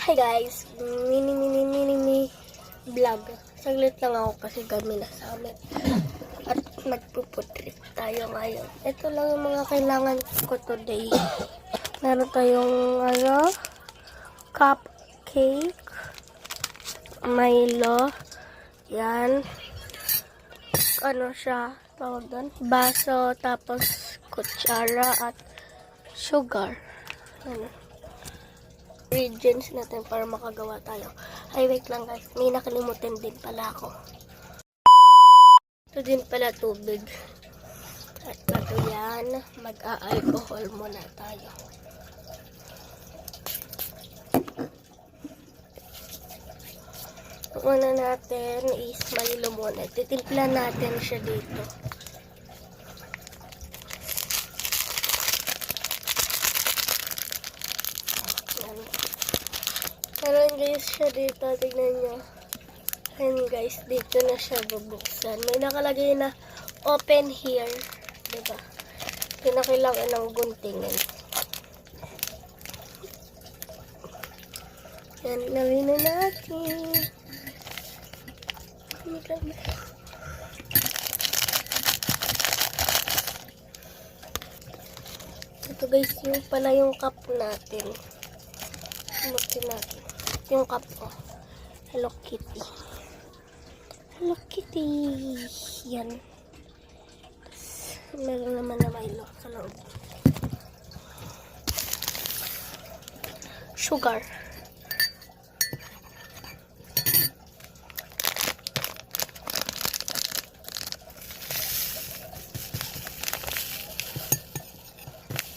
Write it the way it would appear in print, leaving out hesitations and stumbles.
Hi guys, mini vlog. Saglit lang ako kasi kami na sa amin. At magpuputrik tayo ngayon. Ito lang yung mga kailangan ko today. Meron tayong cupcake, Milo, yan. Ano siya, tawag doon? Baso, tapos kutsara at sugar. Ano? Ingredients natin para makagawa tayo. Ay, wait lang guys. May nakalimutan din pala ako. Ito din pala tubig. At ito yan. Mag-a-alcohol muna tayo. Ang una natin is Milo muna. Titimpla natin siya dito. Meron guys siya dito, tignan nyo. Ayan guys, dito na siya bubuksan. May nakalagay na open here. Diba? Ito na kailangan ng guntingin. Yan, lawin na natin. Ito guys, yung pala yung cup natin. Buksan natin. Yung cup ko. Hello Kitty. Hello Kitty. Yan. Meron naman na Milo sa loob. Sugar.